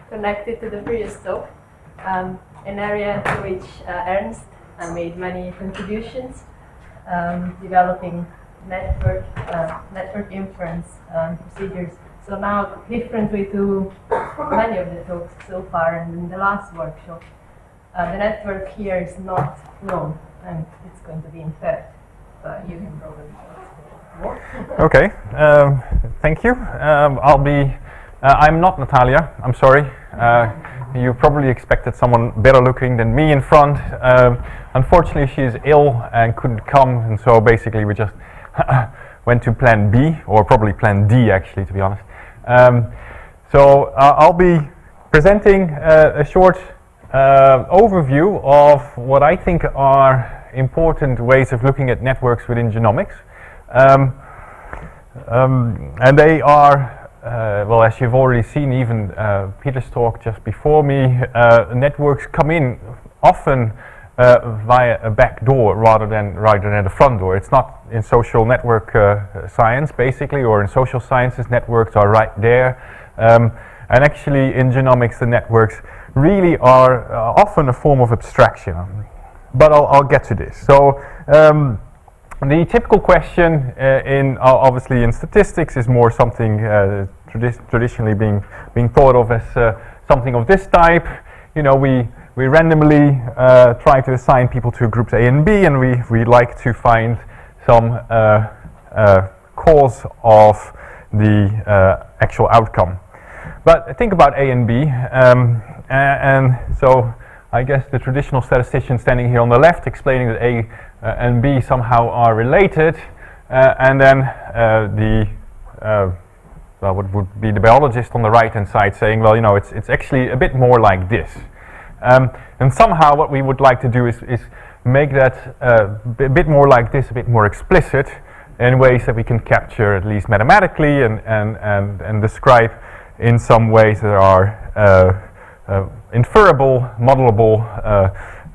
connected to the previous talk, an area to which Ernst made many contributions, developing network inference procedures. So now, differently to many of the talks so far and in the last workshop, the network here is not known, and it's going to be inferred. So you can probably more. Okay, thank you. I'm not Natalia, I'm sorry. You probably expected someone better looking than me in front. Unfortunately, she is ill and couldn't come, and so basically we just went to plan B, or probably plan D actually, to be honest. So I'll be presenting a short overview of what I think are important ways of looking at networks within genomics. And they are, well, as you've already seen, even Peter's talk just before me, networks come in often via a back door rather than a front door. It's not in social network science, basically, or in social sciences, networks are right there. And actually, in genomics, the networks really are often a form of abstraction. But I'll get to this. So, the typical question obviously in statistics is more something traditionally being thought of as something of this type. You know, we randomly try to assign people to groups A and B, and we like to find some cause of the actual outcome. But think about A and B, and so I guess the traditional statistician standing here on the left explaining that A and B somehow are related, and then well, what would be the biologist on the right hand side saying, well, you know, it's actually a bit more like this. And somehow what we would like to do is make that a bit more like this, a bit more explicit in ways that we can capture at least mathematically and describe in some ways that are inferable, modelable,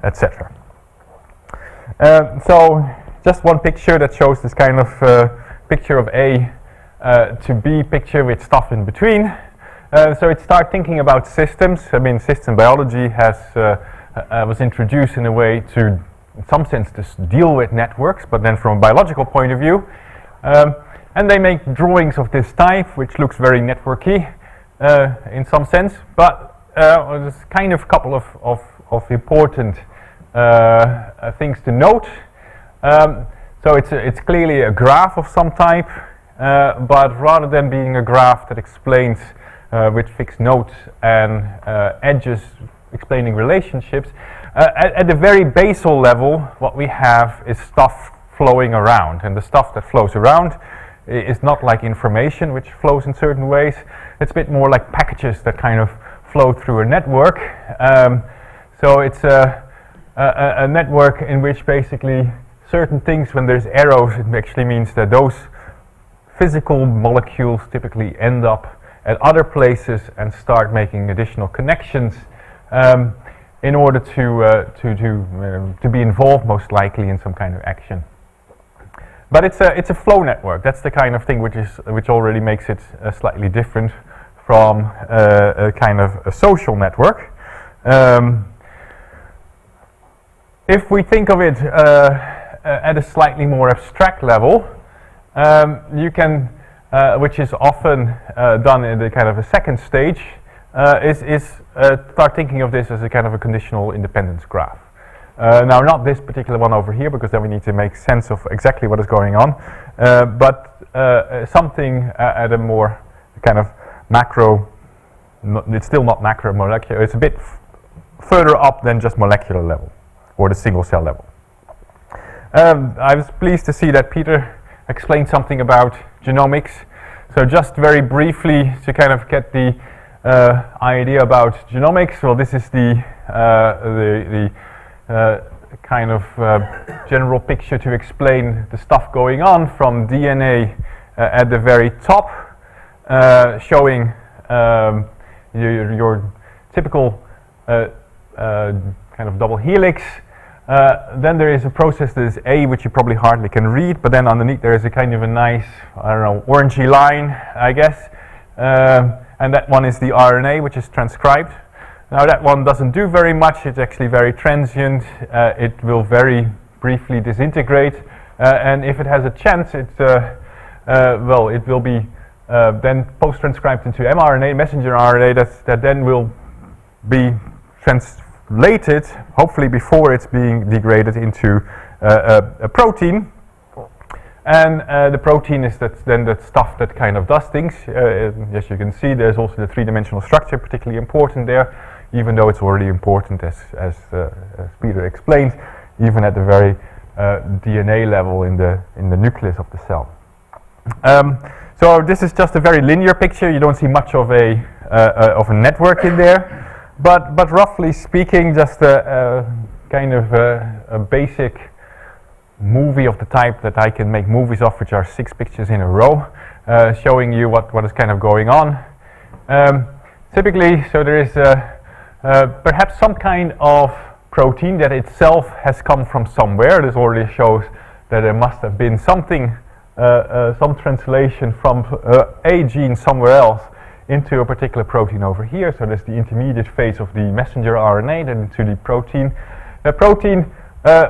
etc. So just one picture that shows this kind of picture of A to B picture with stuff in between. So it starts thinking about systems. I mean, system biology was introduced in a way to, in some sense, to deal with networks, but then from a biological point of view. And they make drawings of this type, which looks very networky in some sense, but there's kind of a couple of important things to note. So it's clearly a graph of some type, but rather than being a graph that explains with fixed nodes and edges explaining relationships, at the very basal level, what we have is stuff flowing around, and the stuff that flows around is not like information which flows in certain ways. It's a bit more like packages that kind of flow through a network. So it's a network in which basically certain things, when there's arrows, it actually means that those physical molecules typically end up at other places and start making additional connections in order to be involved most likely in some kind of action. But it's a flow network. That's the kind of thing which already makes it slightly different from a kind of a social network. If we think of it at a slightly more abstract level, you can, which is often done in the kind of a second stage, is start thinking of this as a kind of a conditional independence graph. Now, not this particular one over here, because then we need to make sense of exactly what is going on, but something at a more kind of macro, it's still not macromolecular, it's a bit further up than just molecular level, or the single cell level. I was pleased to see that Peter explained something about genomics. So just very briefly to kind of get the idea about genomics, well, this is the kind of general picture to explain the stuff going on from DNA at the very top, showing your typical kind of double helix. Then there is a process that is A, which you probably hardly can read, but then underneath there is a kind of a nice, I don't know, orangey line, I guess. and that one is the RNA, which is transcribed. Now that one doesn't do very much, it's actually very transient, it will very briefly disintegrate, and if it has a chance, it will be then post-transcribed into mRNA, messenger RNA, that then will be translated, hopefully before it's being degraded, into a protein. And the protein is then that stuff that kind of does things. As you can see, there's also the three-dimensional structure particularly important there, even though it's already important, as Peter explained, even at the very DNA level in the nucleus of the cell. So this is just a very linear picture. You don't see much of a network in there. But roughly speaking, just a kind of a basic movie of the type that I can make movies of, which are 6 pictures in a row, showing you what is kind of going on. Typically, so there is perhaps some kind of protein that itself has come from somewhere. This already shows that there must have been something, some translation from a gene somewhere else into a particular protein over here. So there's the intermediate phase of the messenger RNA, then into the protein. The protein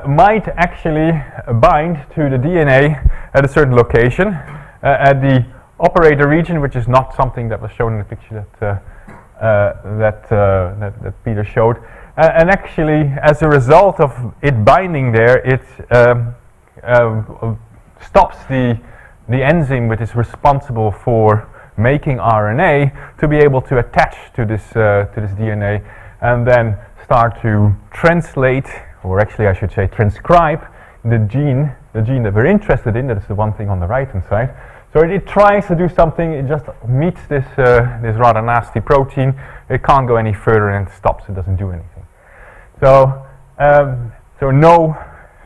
might actually bind to the DNA at a certain location, at the operator region, which is not something that was shown in the picture that Peter showed. And actually, as a result of it binding there, it stops the enzyme which is responsible for making RNA to be able to attach to this DNA and then start to translate, or actually I should say transcribe, the gene that we're interested in. That is the one thing on the right hand side. So it tries to do something, it just meets this rather nasty protein, it can't go any further and it stops, it doesn't do anything. So no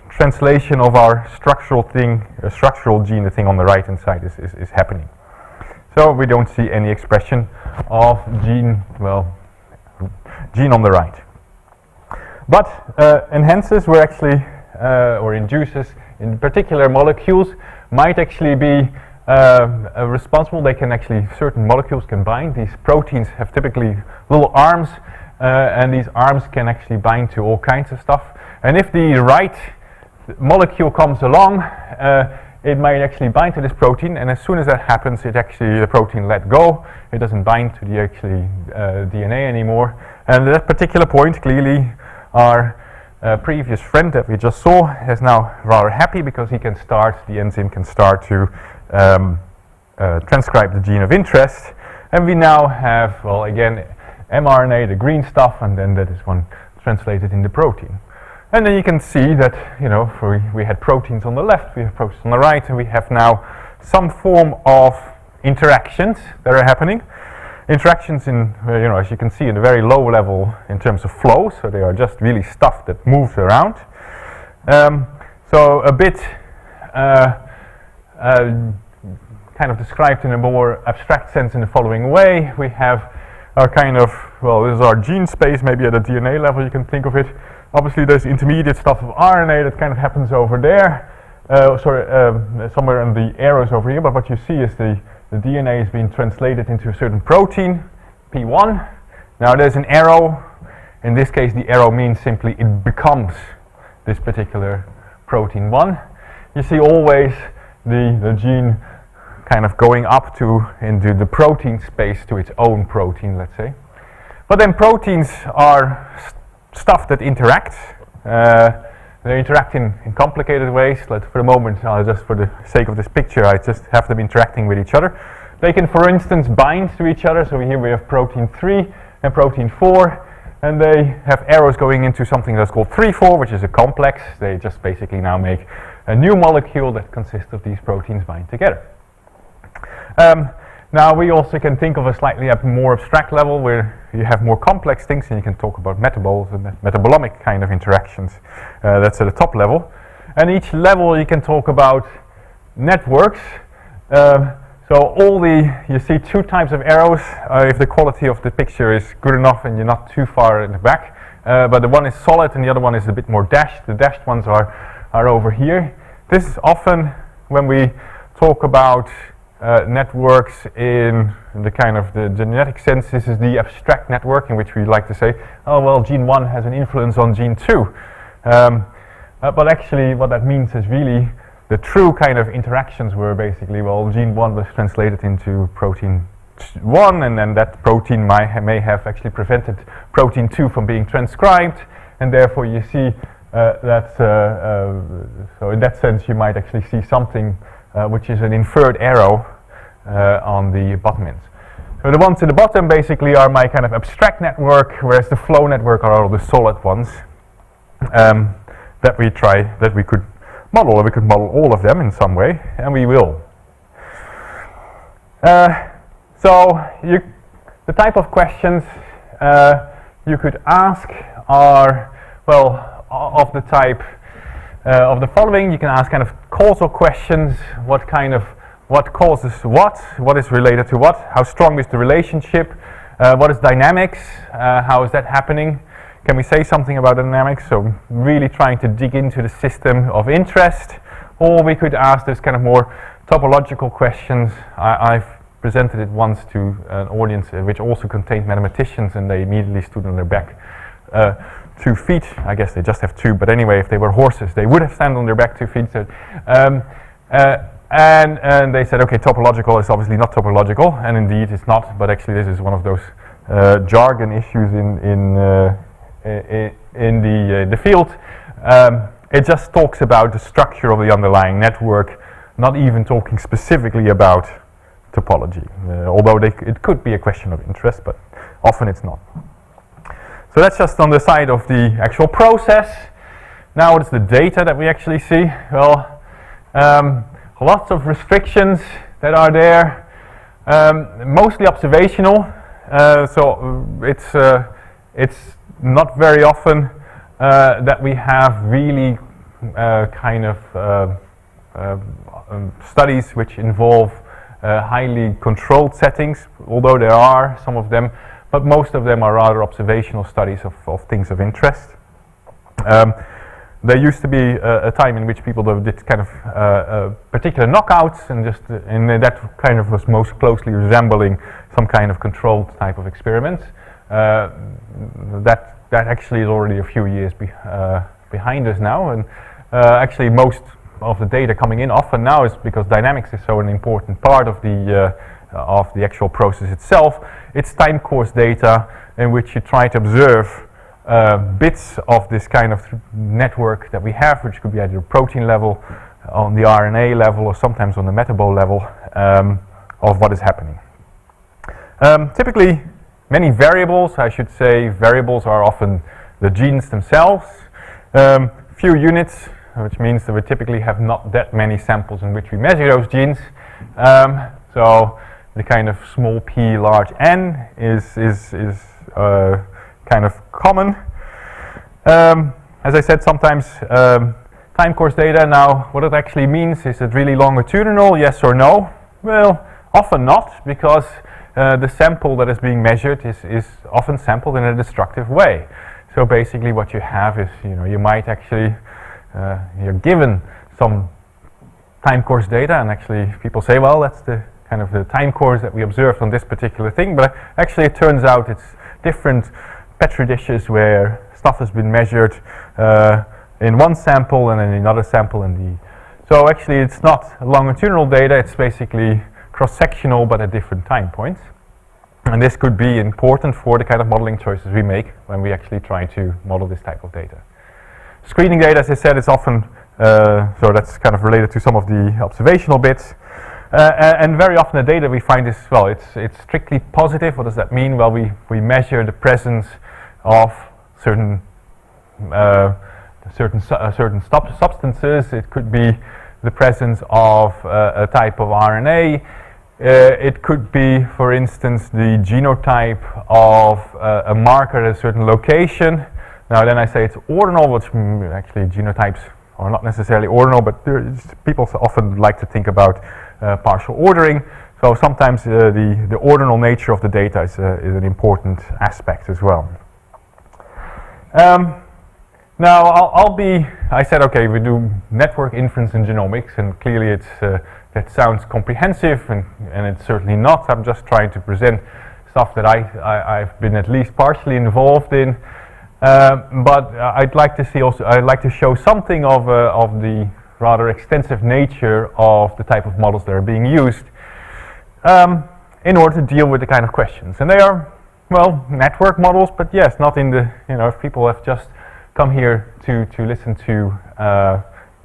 translation of our structural gene, the thing on the right hand side, is happening. So we don't see any expression of gene on the right. But enhancers were actually, or inducers in particular molecules, might actually be responsible. They can actually, certain molecules can bind. These proteins have typically little arms, and these arms can actually bind to all kinds of stuff. And if the right molecule comes along, it might actually bind to this protein, and as soon as that happens, the protein let go. It doesn't bind to the DNA anymore. And at that particular point, clearly, our previous friend that we just saw is now rather happy because the enzyme can start to transcribe the gene of interest. And we now have, well, again, mRNA, the green stuff, and then that is one translated in the protein. And then you can see that, we had proteins on the left, we have proteins on the right, and we have now some form of interactions that are happening. Interactions in, as you can see, in a very low level in terms of flow, so they are just really stuff that moves around. So a bit kind of described in a more abstract sense in the following way. We have our kind of, this is our gene space, maybe at a DNA level you can think of it. Obviously there's intermediate stuff of RNA that kind of happens over there, somewhere in the arrows over here, but what you see is the DNA is being translated into a certain protein, P1. Now there's an arrow. In this case, the arrow means simply it becomes this particular protein 1. You see always the gene kind of going up into the protein space to its own protein, let's say. But then proteins are stuff that interacts. They interact in complicated ways. For the moment, just for the sake of this picture, I just have them interacting with each other. They can, for instance, bind to each other. So here we have protein 3 and protein 4, and they have arrows going into something that's called 3,4, which is a complex. They just basically now make a new molecule that consists of these proteins bind together. Now we also can think of a slightly more abstract level where you have more complex things, and you can talk about metabolic and metabolomic kind of interactions. That's at the top level. And each level you can talk about networks. So you see 2 types of arrows if the quality of the picture is good enough and you're not too far in the back. But the one is solid and the other one is a bit more dashed. The dashed ones are over here. This is often when we talk about networks in the kind of the genetic sense. This is the abstract network in which we like to say, oh well, gene 1 has an influence on gene 2. But actually what that means is really the true kind of interactions were basically, well, gene 1 was translated into protein 1, and then that protein may have actually prevented protein 2 from being transcribed, and therefore you see that, so in that sense you might actually see something which is an inferred arrow on the bottom end. So the ones at the bottom basically are my kind of abstract network, whereas the flow network are all the solid ones that we could model, or we could model all of them in some way, and we will. So the type of questions you could ask are, well, of the type of the following. You can ask kind of causal questions. What causes what is related to what, how strong is the relationship, what is dynamics, how is that happening, can we say something about dynamics, so really trying to dig into the system of interest. Or we could ask this kind of more topological questions. I've presented it once to an audience which also contained mathematicians, and they immediately stood on their back 2 feet. I guess they just have 2, but anyway, if they were horses, they would have stand on their back 2 feet. So, and they said, okay, topological is obviously not topological, and indeed it's not. But actually, this is one of those jargon issues in the field. It just talks about the structure of the underlying network, not even talking specifically about topology. Although it could be a question of interest, but often it's not. So that's just on the side of the actual process. Now what is the data that we actually see? Well, lots of restrictions that are there, mostly observational. So it's not very often that we have really kind of studies which involve highly controlled settings, although there are some of them. But most of them are rather observational studies of things of interest. There used to be a time in which people did kind of particular knockouts, and and that kind of was most closely resembling some kind of controlled type of experiment. That actually is already a few years behind us now, and actually most of the data coming in often now is because dynamics is so an important part of the actual process itself. It's time course data in which you try to observe bits of this kind of network that we have, which could be at the protein level, on the RNA level, or sometimes on the metabolic level of what is happening. Typically, many variables, I should say, variables are often the genes themselves. Few units, which means that we typically have not that many samples in which we measure those genes. So the kind of small p, large n is kind of common. As I said, sometimes time course data. Now, what it actually means, is it really longitudinal, yes or no? Well, often not, because the sample that is being measured is often sampled in a destructive way. So basically what you have is, you might actually, you're given some time course data, and actually people say, well, that's the kind of the time course that we observed on this particular thing, but actually it turns out it's different petri dishes where stuff has been measured in one sample and in another sample so actually it's not longitudinal data, it's basically cross-sectional but at different time points. And this could be important for the kind of modeling choices we make when we actually try to model this type of data. Screening data, as I said, is often, so that's kind of related to some of the observational bits. And very often the data we find is, well, it's strictly positive. What does that mean? Well, we measure the presence of certain substances. It could be the presence of a type of RNA. It could be, for instance, the genotype of a marker at a certain location. Now then I say it's ordinal, which actually genotypes are not necessarily ordinal, but people often like to think about partial ordering. So sometimes the ordinal nature of the data is an important aspect as well. Now I said, okay, we do network inference in genomics, and clearly it's that sounds comprehensive, and it's certainly not. I'm just trying to present stuff that I've been at least partially involved in. But I'd like to show something of the rather extensive nature of the type of models that are being used in order to deal with the kind of questions. And they are, well, network models, but yes, not in the, if people have just come here to listen to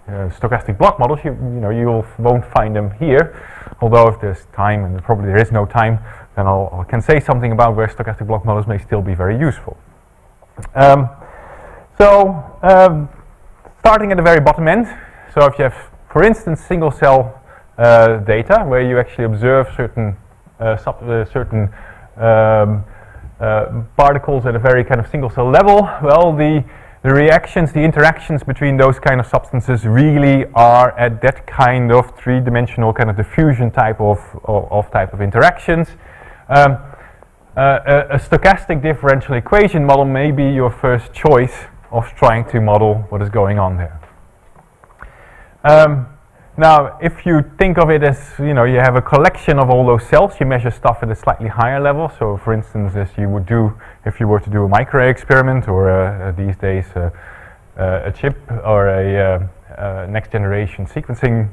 stochastic block models, you won't find them here. Although if there's time, and probably there is no time, then I can say something about where stochastic block models may still be very useful. Starting at the very bottom end, so if you have, for instance, single cell data where you actually observe certain particles at a very kind of single cell level, well, the reactions, the interactions between those kind of substances really are at that kind of three-dimensional kind of diffusion type of interactions. A stochastic differential equation model may be your first choice of trying to model what is going on there. Now, if you think of it as, you have a collection of all those cells, you measure stuff at a slightly higher level. So, for instance, as you would do if you were to do a microarray experiment, or these days a chip or a next generation sequencing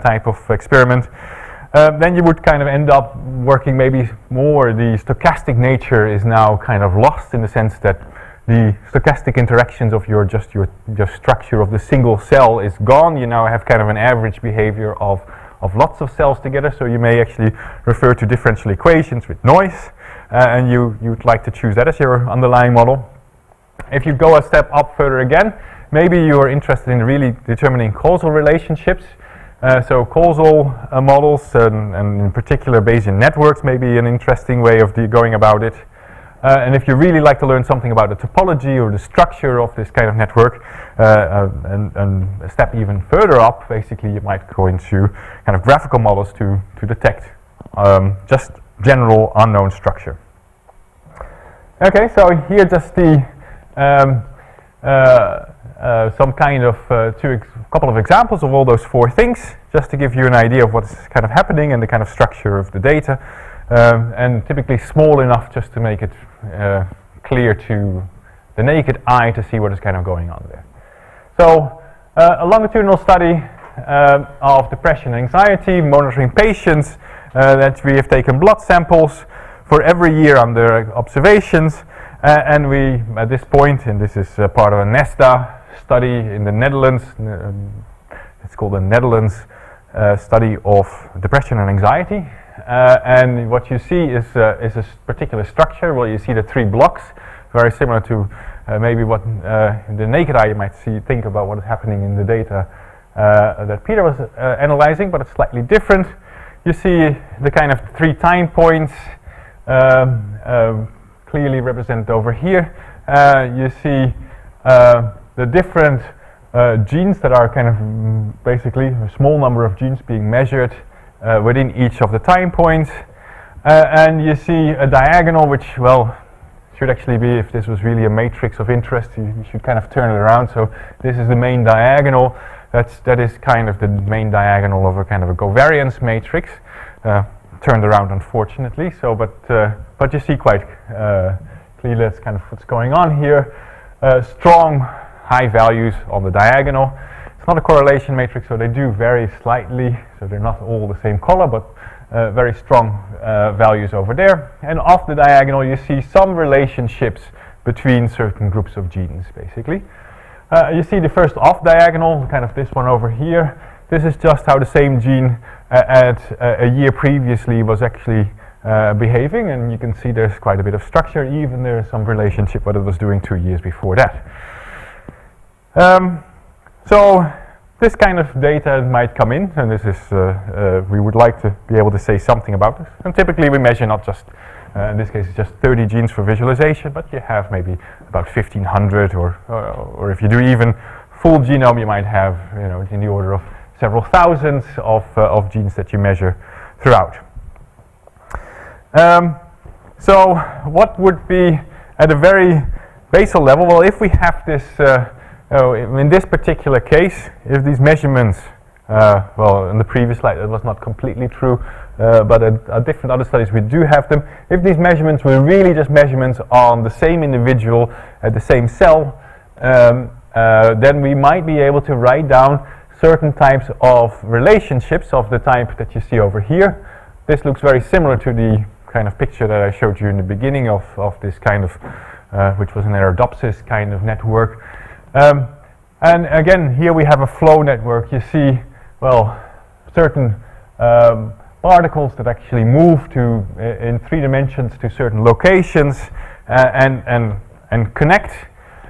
type of experiment, then you would kind of end up working maybe more. The stochastic nature is now kind of lost in the sense that the stochastic interactions of your structure of the single cell is gone. You now have kind of an average behavior of lots of cells together, so you may actually refer to differential equations with noise, and you'd like to choose that as your underlying model. If you go a step up further again, maybe you're interested in really determining causal relationships. So causal models, and in particular Bayesian networks, may be an interesting way of going about it. And if you really like to learn something about the topology or the structure of this kind of network, and a step even further up, basically you might go into kind of graphical models to detect just general unknown structure. Okay, so here just the some kind of couple of examples of all those four things, just to give you an idea of what's kind of happening and the kind of structure of the data. And typically small enough just to make it clear to the naked eye to see what is kind of going on there. So a longitudinal study of depression and anxiety, monitoring patients, that we have taken blood samples for every year under observations, and we, at this point, and this is part of a NESTA study in the Netherlands, it's called the Netherlands study of depression and anxiety. And what you see is a particular structure. Well, you see the three blocks, very similar to maybe what the naked eye might think about what is happening in the data that Peter was analyzing, but it's slightly different. You see the kind of 3 time points clearly represented over here. You see the different genes that are kind of basically a small number of genes being measured within each of the time points, and you see a diagonal, which, well, should actually be, if this was really a matrix of interest, you should kind of turn it around. So this is the main diagonal. That is kind of the main diagonal of a kind of a covariance matrix, turned around, unfortunately. So, but you see quite clearly that's kind of what's going on here. Strong high values on the diagonal. It's not a correlation matrix, so they do vary slightly, so they're not all the same color, but very strong values over there. And off the diagonal you see some relationships between certain groups of genes, basically. You see the first off diagonal, kind of this one over here. This is just how the same gene at a year previously was actually behaving, and you can see there's quite a bit of structure, even there's some relationship what it was doing 2 years before that. So this kind of data might come in, and this is we would like to be able to say something about this. And typically we measure not just, in this case it's just 30 genes for visualization, but you have maybe about 1,500, or if you do even full genome, you might have, in the order of several thousands of genes that you measure throughout. So what would be at a very basal level? Well, if we have this, in this particular case, if these measurements well, in the previous slide that was not completely true, but at different other studies we do have them. If these measurements were really just measurements on the same individual at the same cell, then we might be able to write down certain types of relationships of the type that you see over here. This looks very similar to the kind of picture that I showed you in the beginning of this kind of, which was an Arabidopsis kind of network. And again, here we have a flow network. You see, well, certain particles that actually move to in 3 dimensions to certain locations and connect.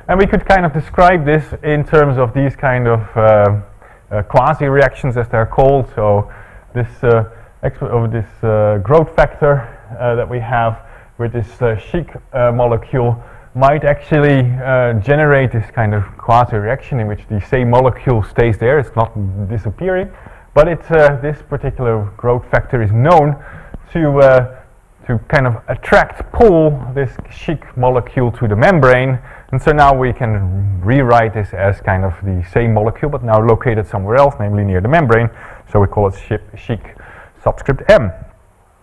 And we could kind of describe this in terms of these kind of quasi-reactions, as they're called. So this growth factor that we have with this chic molecule might actually generate this kind of quasi-reaction in which the same molecule stays there. It's not disappearing, but it's this particular growth factor is known to kind of pull this chic molecule to the membrane. And so now we can rewrite this as kind of the same molecule, but now located somewhere else, namely near the membrane. So we call it chic subscript M.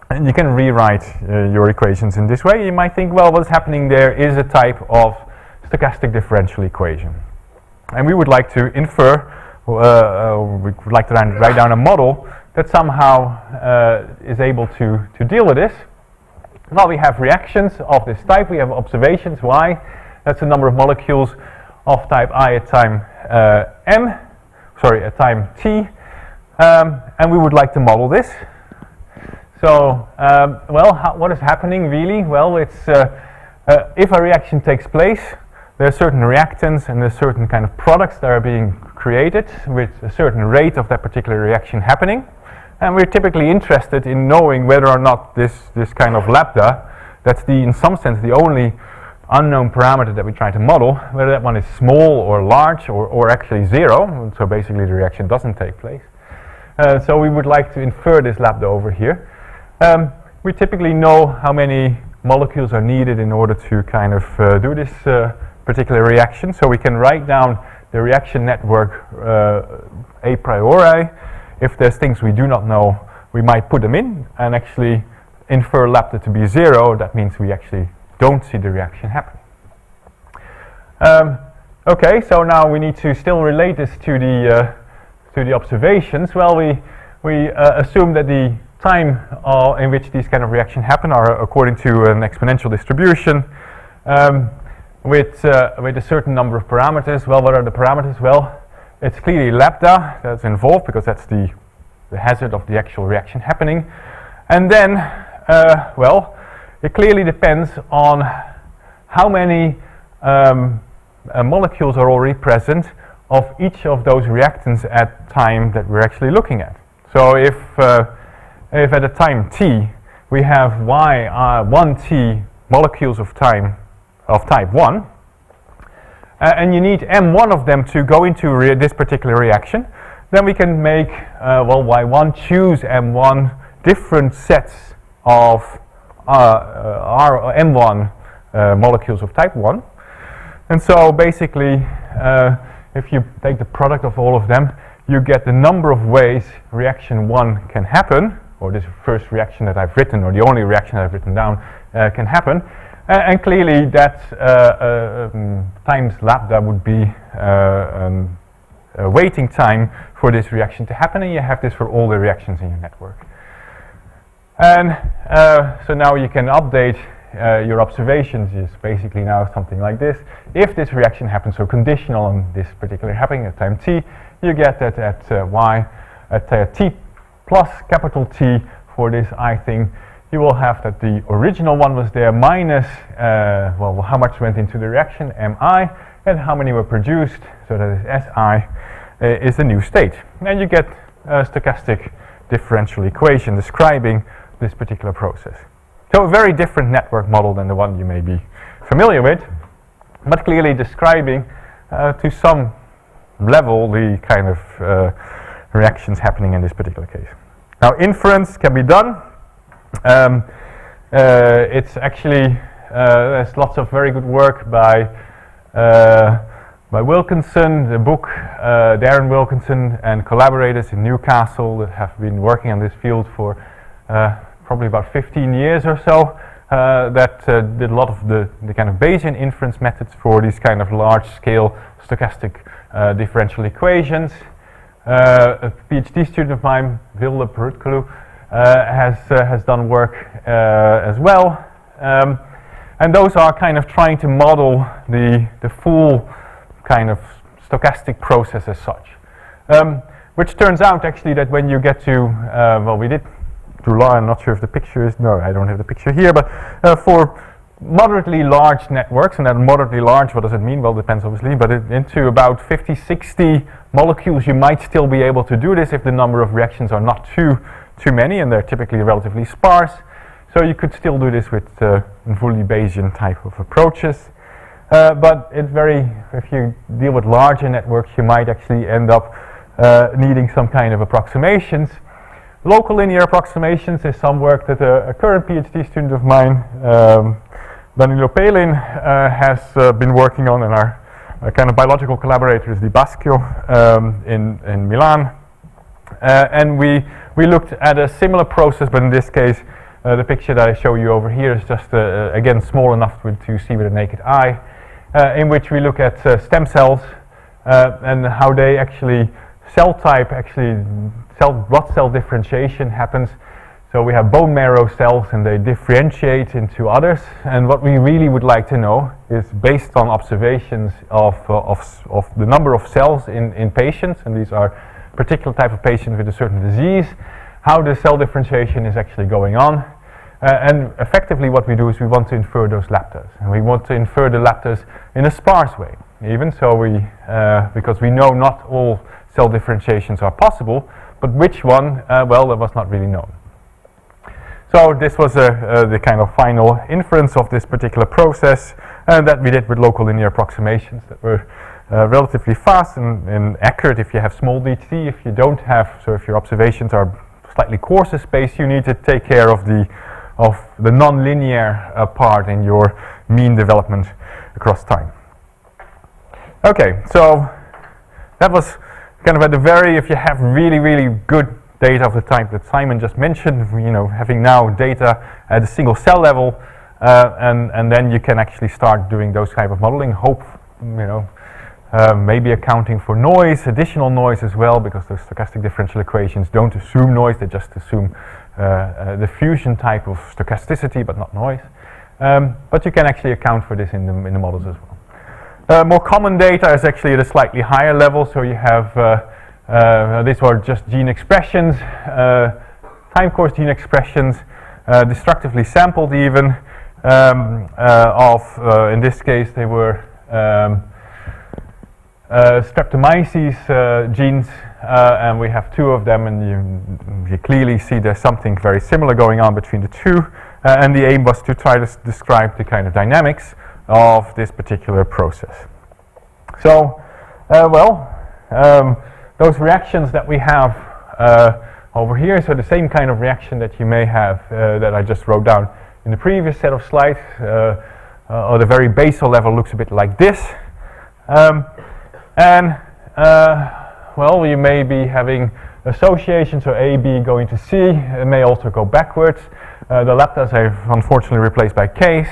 And you can rewrite your equations in this way. You might think, well, what's happening there is a type of stochastic differential equation. And we would like to infer, we would like to write down a model that somehow is able to deal with this. Well, we have reactions of this type. We have observations, Y. That's the number of molecules of type I at time at time t. And we would like to model this. So, what is happening really? Well, it's if a reaction takes place, there are certain reactants and there are certain kind of products that are being created with a certain rate of that particular reaction happening. And we're typically interested in knowing whether or not this kind of lambda, that's in some sense the only unknown parameter that we try to model, whether that one is small or large or actually 0. So basically the reaction doesn't take place. So we would like to infer this lambda over here. We typically know how many molecules are needed in order to kind of do this particular reaction. So we can write down the reaction network a priori. If there's things we do not know, we might put them in and actually infer lambda to be 0. That means we actually don't see the reaction happen. Okay, so now we need to still relate this to the observations. Well, we assume that the time in which these kind of reactions happen are according to an exponential distribution with a certain number of parameters. Well, what are the parameters? Well, it's clearly lambda that's involved because that's the hazard of the actual reaction happening. And then, well, it clearly depends on how many molecules are already present of each of those reactants at time that we're actually looking at. So if at a time t we have 1t molecules of time of type 1, and you need m1 of them to go into this particular reaction, then we can make y1 choose m1 different sets of our m1 molecules of type 1. And so basically if you take the product of all of them, you get the number of ways reaction 1 can happen, or this first reaction that I've written, or the only reaction that I've written down can happen. And clearly that times lambda would be a waiting time for this reaction to happen, and you have this for all the reactions in your network. And so now you can update your observations is basically now something like this. If this reaction happens, so conditional on this particular happening at time t, you get that at y, at t plus capital T for this I thing, you will have that the original one was there minus, how much went into the reaction, mi, and how many were produced, so that is si, is the new state. And you get a stochastic differential equation describing this particular process. So a very different network model than the one you may be familiar with, but clearly describing to some level the kind of reactions happening in this particular case. Now inference can be done. It's actually, there's lots of very good work by by Wilkinson, the book, Darren Wilkinson and collaborators in Newcastle that have been working on this field for probably about 15 years or so, that did a lot of the kind of Bayesian inference methods for these kind of large-scale stochastic differential equations. A PhD student of mine, Vilde Perutkulu, has done work as well. And those are kind of trying to model the full kind of stochastic process as such. Which turns out actually that when you get to, well, we did to I'm not sure if the picture is, no, I don't have the picture here, but for moderately large networks, and then moderately large, what does it mean? Well, it depends obviously, but into about 50, 60 molecules, you might still be able to do this if the number of reactions are not too many, and they're typically relatively sparse. So you could still do this with fully Bayesian type of approaches. But it's if you deal with larger networks, you might actually end up needing some kind of approximations. Local linear approximations is some work that a current PhD student of mine, Danilo Pelin, has been working on, and our kind of biological collaborator is Di Baschio in Milan. And we looked at a similar process, but in this case, the picture that I show you over here is just, again, small enough to see with a naked eye, in which we look at stem cells and how they actually, cell type actually, blood cell differentiation happens. So we have bone marrow cells and they differentiate into others, and what we really would like to know is, based on observations of the number of cells in patients, and these are particular type of patients with a certain disease, how the cell differentiation is actually going on. And effectively what we do is we want to infer those leptas, and we want to infer the leptas in a sparse way, even so because we know not all cell differentiations are possible, but which one, well, that was not really known. So this was the kind of final inference of this particular process that we did with local linear approximations that were relatively fast and accurate if you have small dt. If you don't have, so if your observations are slightly coarser space, you need to take care of the non-linear part in your mean development across time. Okay, so that was kind of at the very, if you have really, really good data of the type that Simon just mentioned, having now data at a single cell level, and then you can actually start doing those type of modeling, maybe accounting for noise, additional noise as well, because those stochastic differential equations don't assume noise, they just assume the fusion type of stochasticity, but not noise. But you can actually account for this in the models as well. More common data is actually at a slightly higher level, so you have, these were just gene expressions, time course gene expressions, destructively sampled even, in this case they were Streptomyces genes, and we have two of them, and you clearly see there's something very similar going on between the two, and the aim was to try to describe the kind of dynamics of this particular process. So, those reactions that we have over here, so the same kind of reaction that you may have that I just wrote down in the previous set of slides, or the very basal level looks a bit like this. You may be having associations, so A, B going to C. It may also go backwards. The leptas are unfortunately replaced by K's.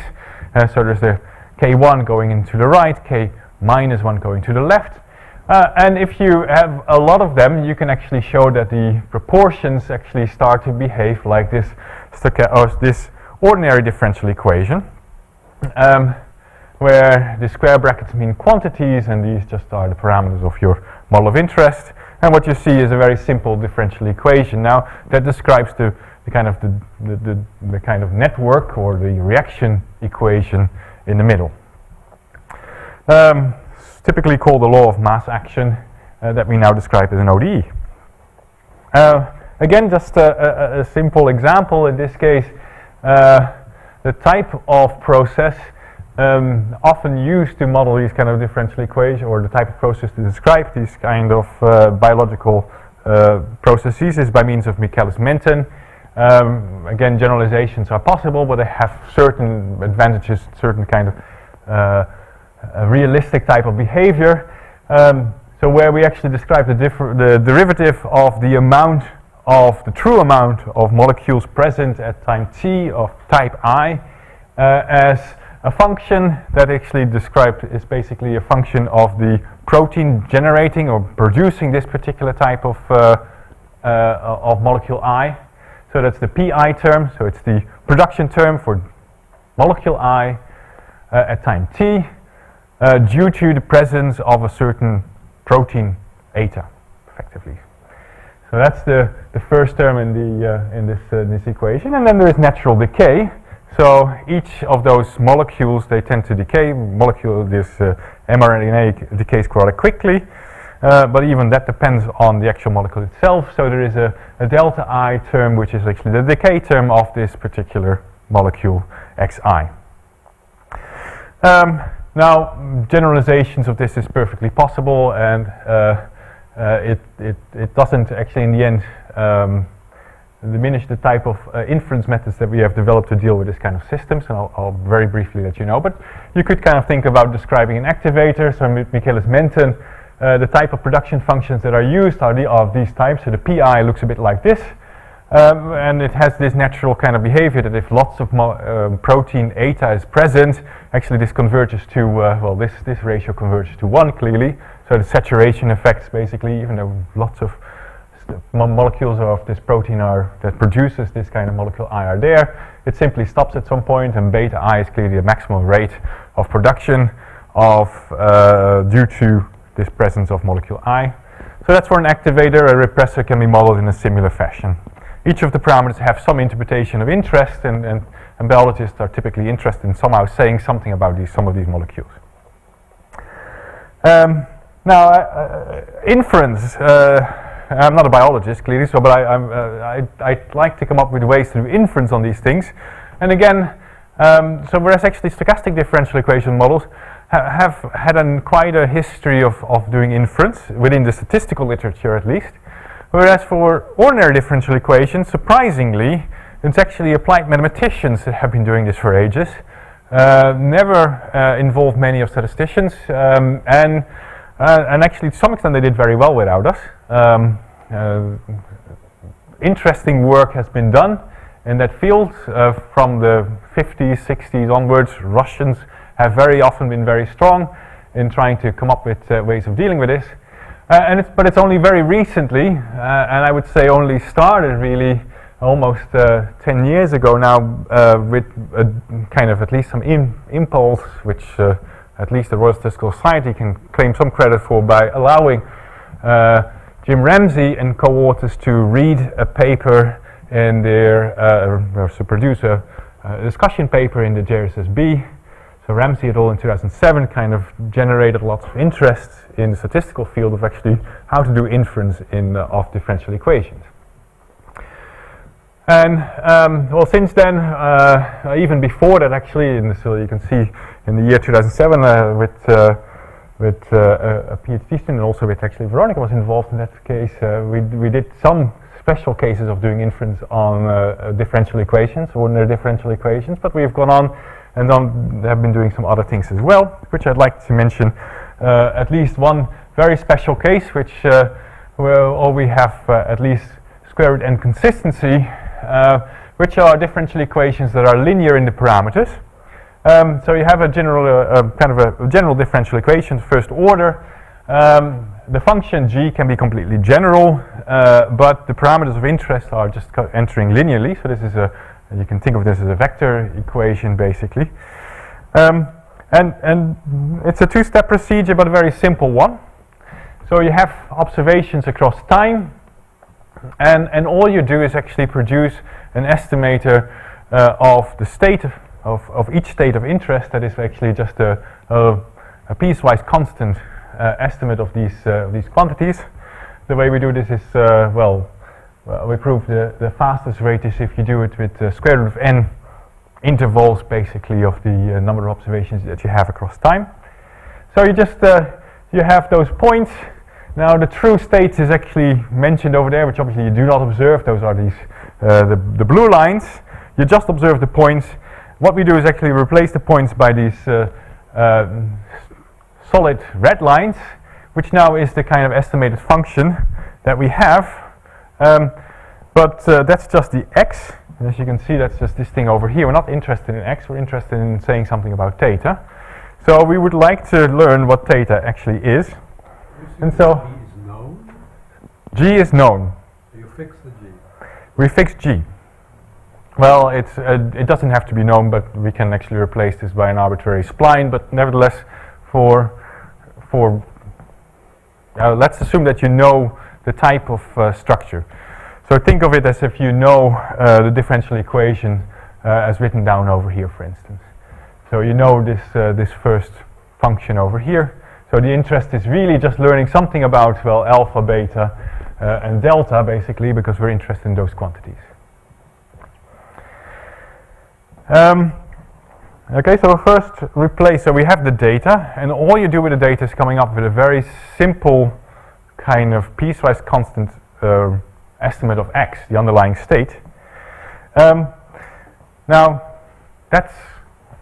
So there's the K1 going into the right, K minus 1 going to the left. And if you have a lot of them, you can actually show that the proportions actually start to behave like this, this ordinary differential equation, where the square brackets mean quantities, and these just are the parameters of your model of interest. And what you see is a very simple differential equation now that describes the kind of network or the reaction equation in the middle. Typically called the law of mass action, that we now describe as an ODE. Again, just a simple example. In this case, the type of process often used to model these kind of differential equations, or the type of process to describe these kind of biological processes, is by means of Michaelis-Menten. Again, generalizations are possible, but they have certain advantages, certain kind of a realistic type of behavior. So where we actually describe the derivative of the amount of the true amount of molecules present at time t of type I as a function that actually described is basically a function of the protein generating or producing this particular type of molecule I. So that's the pi term, so it's the production term for molecule I at time t due to the presence of a certain protein eta, effectively. So that's the first term in this equation, and then there is natural decay. So each of those molecules, they tend to decay. This mRNA decays rather quickly, but even that depends on the actual molecule itself. So there is a delta I term, which is actually the decay term of this particular molecule xi. Now, generalizations of this is perfectly possible, and it doesn't actually in the end diminish the type of inference methods that we have developed to deal with this kind of systems, and I'll very briefly let you know. But you could kind of think about describing an activator. So Michaelis-Menten, the type of production functions that are used are of these types. So the pi looks a bit like this, and it has this natural kind of behavior that if lots of protein eta is present, actually this converges to, well, this ratio converges to 1 clearly. So the saturation effects basically, even though lots of molecules of this protein that produces this kind of molecule I are there, it simply stops at some point, and beta I is clearly the maximum rate of production of due to this presence of molecule I. So that's for an activator. A repressor can be modeled in a similar fashion. Each of the parameters have some interpretation of interest, and biologists are typically interested in somehow saying something about some of these molecules. Now, inference. I'm not a biologist, clearly, so but I like to come up with ways to do inference on these things. And again, so whereas actually stochastic differential equation models have had quite a history of doing inference within the statistical literature, at least. Whereas for ordinary differential equations, surprisingly, it's actually applied mathematicians that have been doing this for ages. Never involved many of statisticians, and actually to some extent they did very well without us. Interesting work has been done in that field from the 50s, 60s onwards. Russians have very often been very strong in trying to come up with ways of dealing with this. But it's only very recently, and I would say only started really almost 10 years ago now, with a kind of at least some impulse, which at least the Royal Statistical Society can claim some credit for, by allowing Jim Ramsey and co-authors to read a paper in to produce a discussion paper in the JRSSB. So Ramsey et al. In 2007 kind of generated lots of interest in the statistical field of actually how to do inference of differential equations. And well, since then, even before that actually, so you can see in the year 2007 with a PhD student, and also with actually Veronica was involved in that case, we did some special cases of doing inference on differential equations, ordinary differential equations, but we have gone on and have been doing some other things as well, which I'd like to mention. At least one very special case, which where we have at least square root n consistency, which are differential equations that are linear in the parameters. So you have a general kind of a general differential equation, first order. The function g can be completely general, but the parameters of interest are just entering linearly. So this is you can think of this as a vector equation, basically. And it's a two-step procedure, but a very simple one. So you have observations across time, and all you do is actually produce an estimator of the state of each state of interest. That is actually just a piecewise constant estimate of these quantities. The way we do this is, we prove the fastest rate is if you do it with the square root of n intervals, basically, of the number of observations that you have across time. So you just you have those points. Now the true state is actually mentioned over there, which obviously you do not observe. Those are these the blue lines. You just observe the points. What we do is actually replace the points by these solid red lines, which now is the kind of estimated function that we have. But that's just the x. And as you can see, that's just this thing over here. We're not interested in x, we're interested in saying something about theta. So we would like to learn what theta actually is. And so G is known. G is known. So you fix the G. We fix G. Well, it doesn't have to be known, but we can actually replace this by an arbitrary spline. But nevertheless, let's assume that you know the type of structure. So think of it as if you know the differential equation as written down over here, for instance. So you know this first function over here. So the interest is really just learning something about, well, alpha, beta, and delta, basically, because we're interested in those quantities. Okay, so first replace, so we have the data, and all you do with the data is coming up with a very simple kind of piecewise constant estimate of x, the underlying state. Now, that's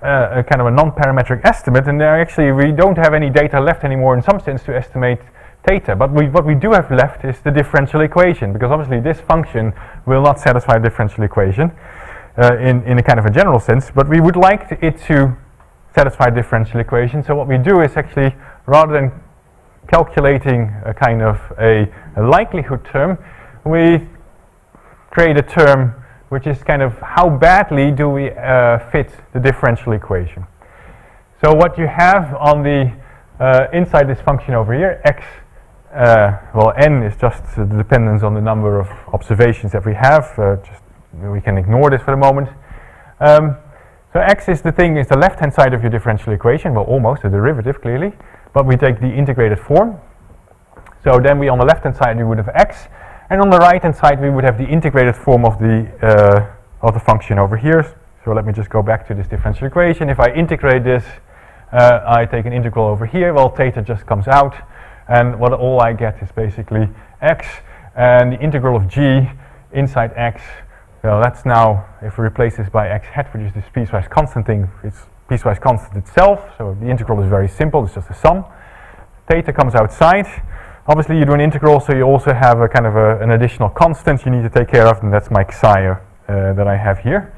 a kind of a non-parametric estimate, and there actually we don't have any data left anymore in some sense to estimate theta, but what we do have left is the differential equation, because obviously this function will not satisfy the differential equation in a kind of a general sense, but we would like it to satisfy the differential equation. So what we do is actually, rather than calculating a kind of a likelihood term, we create a term which is kind of how badly do we fit the differential equation. So what you have on the inside this function over here, x, well, n is just the dependence on the number of observations that we have. We can ignore this for the moment. So x is the left-hand side of your differential equation. Well, almost a derivative, clearly, but we take the integrated form. So then on the left-hand side we would have x, and on the right-hand side we would have the integrated form of the function over here. So let me just go back to this differential equation. If I integrate this, I take an integral over here. Well, theta just comes out, and all I get is basically x, and the integral of g inside x. So that's now, if we replace this by x hat, which is this piecewise constant thing, it's piecewise constant itself. So the integral is very simple, it's just a sum. Theta comes outside. Obviously you do an integral, so you also have a kind of an additional constant you need to take care of, and that's my psi that I have here.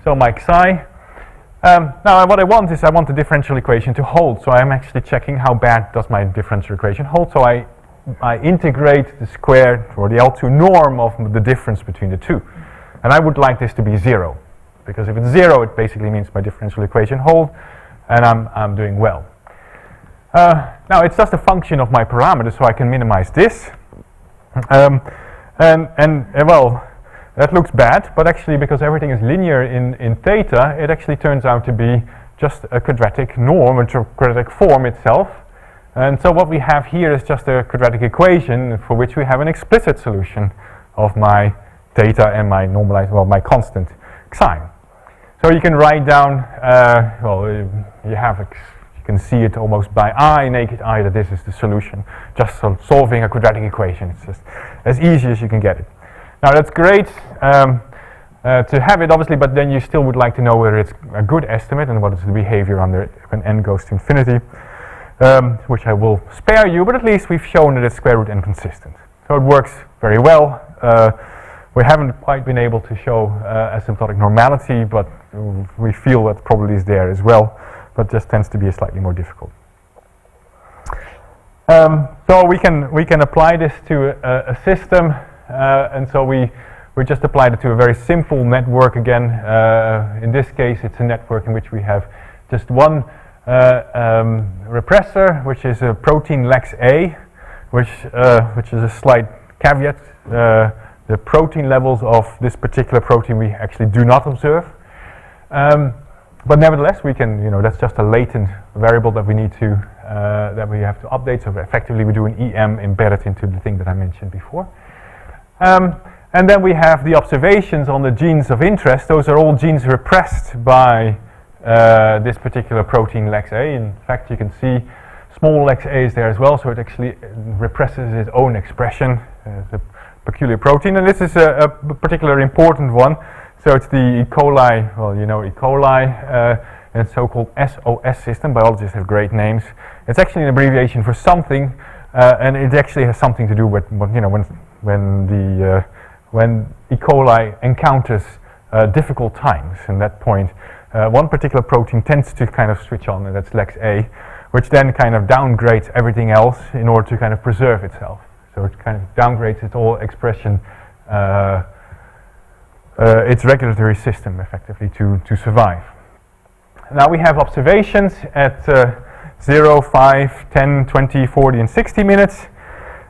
So my psi. Now what I want is the differential equation to hold, so I'm actually checking how bad does my differential equation hold. So I integrate the square, or the L2 norm of the difference between the two. And I would like this to be 0, because if it's 0, it basically means my differential equation holds, and I'm doing well. Now it's just a function of my parameters, so I can minimize this. Well, that looks bad, but actually because everything is linear in theta, it actually turns out to be just a quadratic norm, a quadratic form itself. And so what we have here is just a quadratic equation for which we have an explicit solution of my theta and my normalized, well, my constant psi. So you can write down, you can see it almost by eye, naked eye, that this is the solution. Just solving a quadratic equation. It's just as easy as you can get it. Now that's great to have it, obviously, but then you still would like to know whether it's a good estimate and what is the behavior under it when n goes to infinity, which I will spare you, but at least we've shown that it's square root n consistent. So it works very well. We haven't quite been able to show asymptotic normality, but we feel that probably is there as well, but just tends to be slightly more difficult. So we can apply this to a system, and so we just applied it to a very simple network again. In this case, it's a network in which we have just one repressor, which is a protein Lex A, which is a slight caveat. The protein levels of this particular protein we actually do not observe. But nevertheless, we can, that's just a latent variable that we need to, that we have to update. So effectively we do an EM embedded into the thing that I mentioned before. And then we have the observations on the genes of interest. Those are all genes repressed by this particular protein Lex A. In fact, you can see small Lex A is there as well, so it actually represses its own expression. The peculiar protein, and this is a particularly important one. So it's the E. coli, well, E. coli a so-called SOS system. Biologists have great names. It's actually an abbreviation for something, and it actually has something to do with when E. coli encounters difficult times. And that point, one particular protein tends to kind of switch on, and that's LEX A, which then kind of downgrades everything else in order to kind of preserve itself. So it kind of downgrades its whole expression, its regulatory system effectively to survive. Now we have observations at 0, 5, 10, 20, 40 and 60 minutes.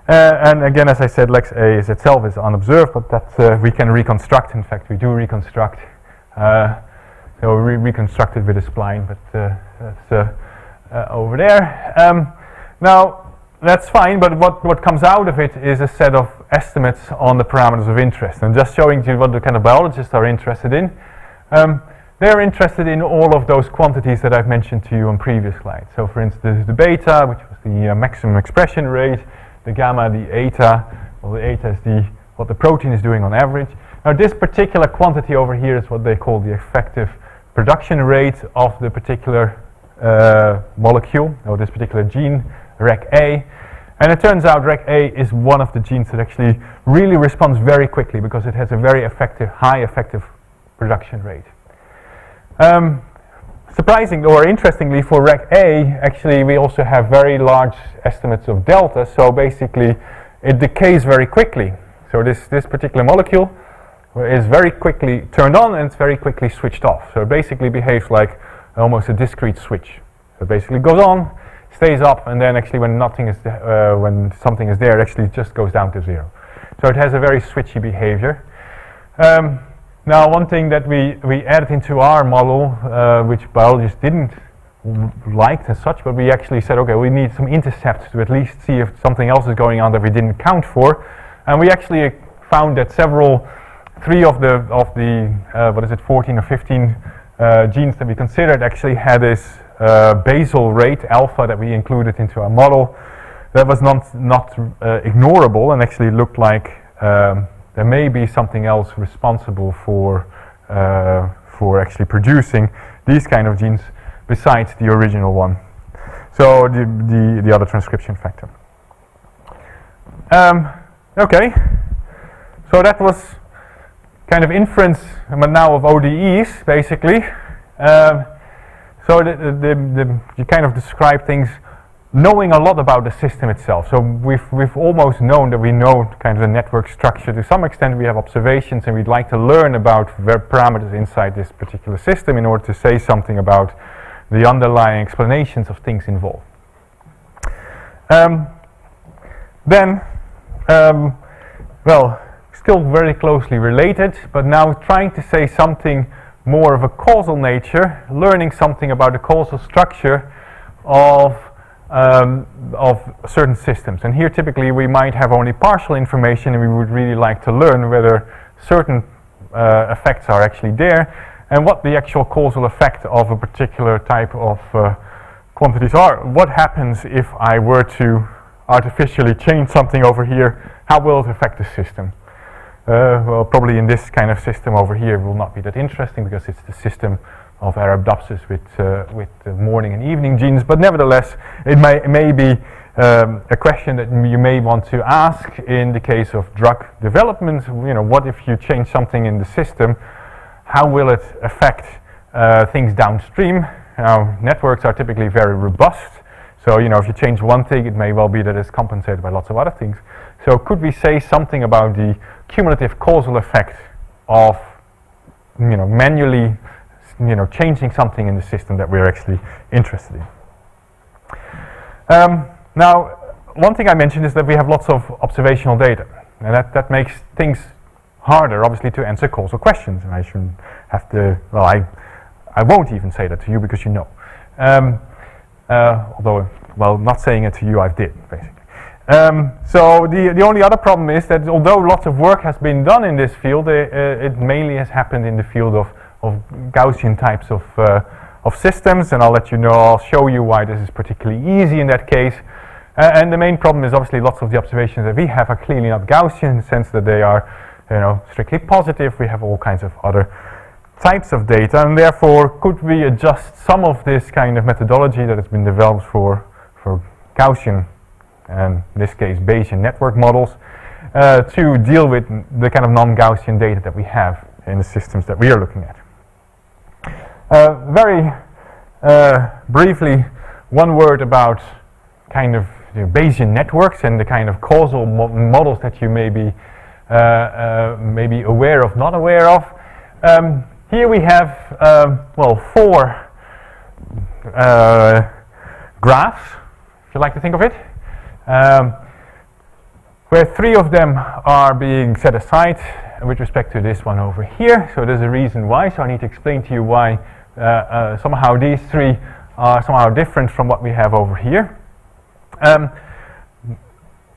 And again, as I said, LEX A is itself is unobserved, but that we can reconstruct. In fact, we do reconstruct. So we reconstruct it with a spline, but that's over there. Now, that's fine, but what comes out of it is a set of estimates on the parameters of interest. And just showing you what the kind of biologists are interested in. They're interested in all of those quantities that I've mentioned to you on previous slides. So for instance, the beta, which was the maximum expression rate, the gamma, the eta. Well, the eta is what the protein is doing on average. Now this particular quantity over here is what they call the effective production rate of the particular molecule, or this particular gene, Rec A. And it turns out Rec A is one of the genes that actually really responds very quickly because it has a very effective, high effective production rate. Surprisingly or interestingly for Rec A, actually we also have very large estimates of delta, so basically it decays very quickly. So this particular molecule is very quickly turned on and it's very quickly switched off. So it basically behaves like almost a discrete switch. So it basically goes on, stays up, and then actually when nothing is when something is there, it actually just goes down to 0. So it has a very switchy behavior. Now one thing that we added into our model, which biologists didn't like as such, but we actually said, okay, we need some intercepts to at least see if something else is going on that we didn't count for. And we actually found that three of the what is it, 14 or 15 genes that we considered actually had this basal rate, alpha, that we included into our model that was not ignorable and actually looked like there may be something else responsible for actually producing these kind of genes besides the original one. So the other transcription factor. Okay, so that was kind of inference, but now of ODEs basically. So you kind of describe things knowing a lot about the system itself. So we've almost known that we know kind of the network structure. To some extent we have observations and we'd like to learn about parameters inside this particular system in order to say something about the underlying explanations of things involved. Well, still very closely related, but now trying to say something more of a causal nature, learning something about the causal structure of certain systems. And here typically we might have only partial information and we would really like to learn whether certain effects are actually there and what the actual causal effect of a particular type of quantities are. What happens if I were to artificially change something over here? How will it affect the system? Well, probably in this kind of system over here will not be that interesting because it's the system of Arabidopsis with the morning and evening genes, but nevertheless it may be a question that you may want to ask in the case of drug development. You know, what if you change something in the system? How will it affect things downstream? Now, networks are typically very robust, so you know, if you change one thing, it may well be that it's compensated by lots of other things. So could we say something about the cumulative causal effect of manually changing something in the system that we're actually interested in? Now, one thing I mentioned is that we have lots of observational data, and that makes things harder, obviously, to answer causal questions. And I shouldn't have to. Well, I won't even say that to you because you know. Although, well, not saying it to you, I did basically. So the only other problem is that although lots of work has been done in this field, it mainly has happened in the field of Gaussian types of systems, and I'll show you why this is particularly easy in that case. And the main problem is obviously lots of the observations that we have are clearly not Gaussian in the sense that they are strictly positive. We have all kinds of other types of data, and therefore could we adjust some of this kind of methodology that has been developed for Gaussian, and in this case Bayesian network models, to deal with the kind of non-Gaussian data that we have in the systems that we are looking at. Very briefly, one word about kind of Bayesian networks and the kind of causal models that you may be aware of, not aware of. Here we have, well, 4 graphs, if you like to think of it, where 3 of them are being set aside with respect to this one over here. So there's a reason why, so I need to explain to you why somehow these 3 are somehow different from what we have over here.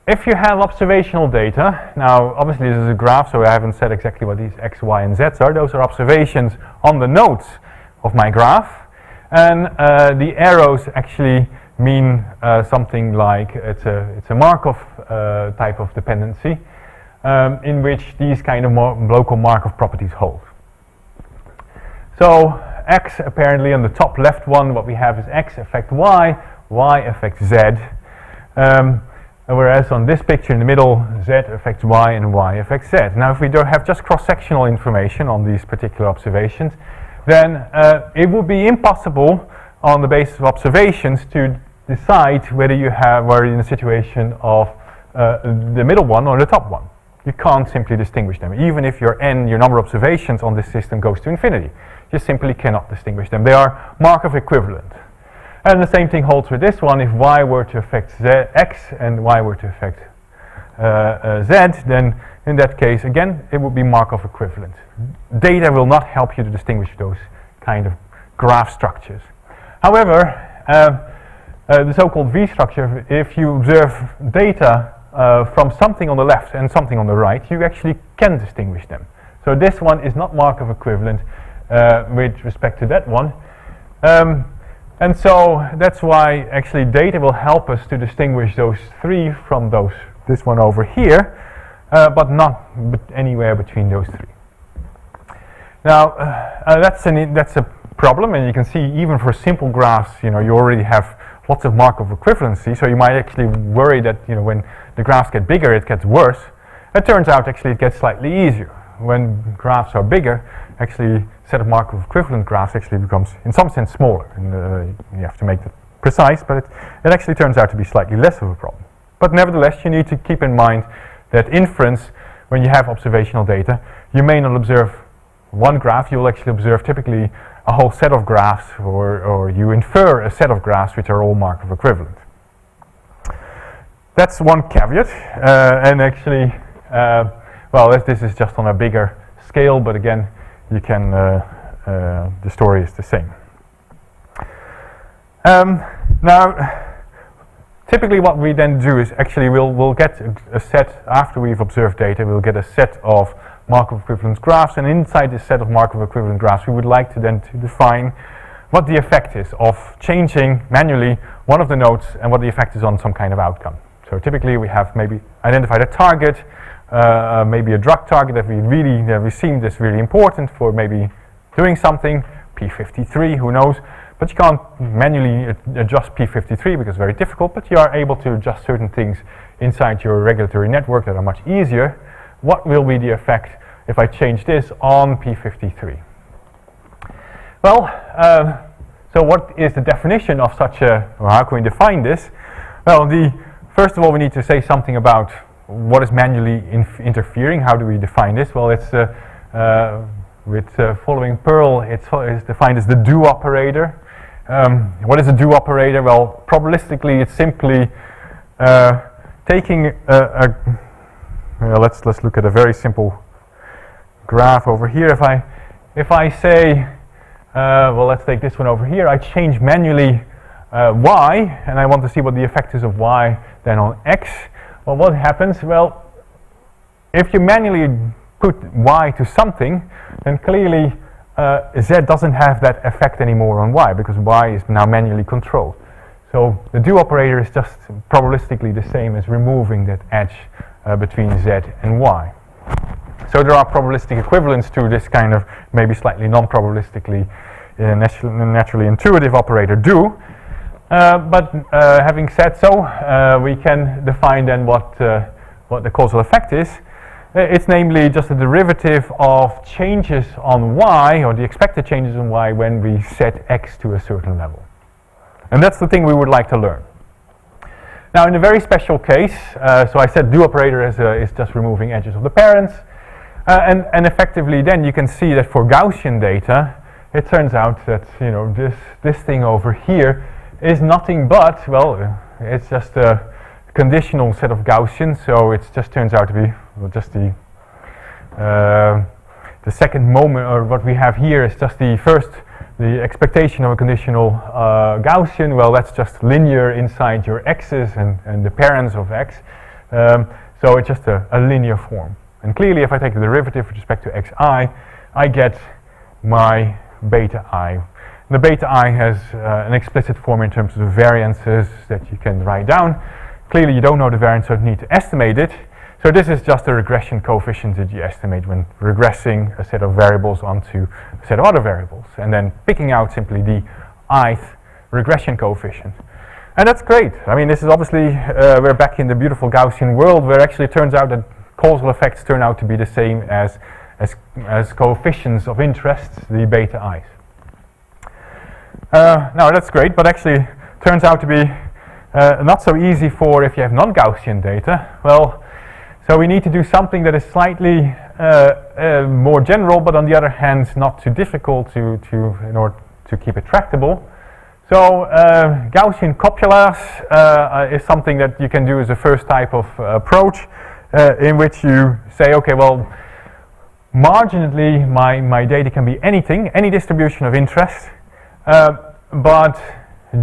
If you have observational data, now obviously this is a graph, so I haven't said exactly what these x, y, and z's are. Those are observations on the nodes of my graph, and the arrows actually mean something like it's a Markov type of dependency in which these kind of local Markov properties hold. So x apparently on the top left one, what we have is x affect y, y affects z. Whereas on this picture in the middle, z affects y and y affects z. Now if we don't have just cross-sectional information on these particular observations, then it would be impossible on the basis of observations to decide whether you are in a situation of the middle one or the top one. You can't simply distinguish them. Even if your number of observations on this system goes to infinity, you simply cannot distinguish them. They are Markov equivalent. And the same thing holds with this one. If y were to affect x and y were to affect z, then in that case, again, it would be Markov equivalent. Data will not help you to distinguish those kind of graph structures. However, the so-called V structure, if you observe data from something on the left and something on the right, you actually can distinguish them. So this one is not Markov equivalent with respect to that one. And so that's why actually data will help us to distinguish those 3 from this one over here, but not anywhere between those 3. Now that's a problem, and you can see even for simple graphs, you already have lots of Markov equivalency, so you might actually worry that when the graphs get bigger it gets worse. It turns out actually it gets slightly easier. When graphs are bigger, actually set of Markov equivalent graphs actually becomes in some sense smaller, and you have to make it precise, but it actually turns out to be slightly less of a problem. But nevertheless, you need to keep in mind that inference, when you have observational data, you may not observe one graph, you'll actually observe typically a whole set of graphs, or you infer a set of graphs which are all Markov equivalent. That's one caveat, and actually, well, this is just on a bigger scale, but again, you can, the story is the same. Now, typically what we then do is actually we'll get a set, after we've observed data, we'll get a set of Markov equivalence graphs, and inside this set of Markov equivalent graphs we would like to then define what the effect is of changing manually one of the nodes and what the effect is on some kind of outcome. So typically we have maybe identified a target, maybe a drug target that we seem this really important for maybe doing something, P53, who knows, but you can't manually adjust P53 because it's very difficult, but you are able to adjust certain things inside your regulatory network that are much easier. What will be the effect if I change this on P53? Well, so what is the definition of such a, or how can we define this? Well, first of all we need to say something about what is manually interfering. How do we define this? Well, it's with following Perl, it's defined as the do operator. What is a do operator? Well, probabilistically, it's simply taking let's look at a very simple graph over here. If I say, well, let's take this one over here. I change manually y, and I want to see what the effect is of y then on x. Well, what happens? Well, if you manually put y to something, then clearly z doesn't have that effect anymore on y, because y is now manually controlled. So the do operator is just probabilistically the same as removing that edge between z and y. So there are probabilistic equivalents to this kind of maybe slightly non-probabilistically naturally intuitive operator do. But having said so, we can define then what the causal effect is. It's namely just a derivative of changes on y, or the expected changes on y, when we set x to a certain level. And that's the thing we would like to learn. Now, in a very special case, so I said do operator is just removing edges of the parents, and effectively then you can see that for Gaussian data, it turns out that this thing over here is nothing but, well, it's just a conditional set of Gaussians, so it just turns out to be just the second moment, or what we have here is just the expectation of a conditional Gaussian. Well, that's just linear inside your x's and the parents of x, so it's just a linear form. And clearly, if I take the derivative with respect to xi, I get my beta I. The beta I has an explicit form in terms of the variances that you can write down. Clearly you don't know the variance, so you need to estimate it. So this is just the regression coefficient that you estimate when regressing a set of variables onto a set of other variables, and then picking out simply the ith regression coefficient. And that's great. I mean, this is obviously, we're back in the beautiful Gaussian world where actually it turns out that causal effects turn out to be the same as coefficients of interest, the beta i's. Now that's great, but actually turns out to be not so easy for if you have non-Gaussian data. Well, so we need to do something that is slightly more general, but on the other hand not too difficult in order to keep it tractable. So Gaussian copulas is something that you can do as a first type of approach, in which you say, okay, well, marginally my data can be anything, any distribution of interest, but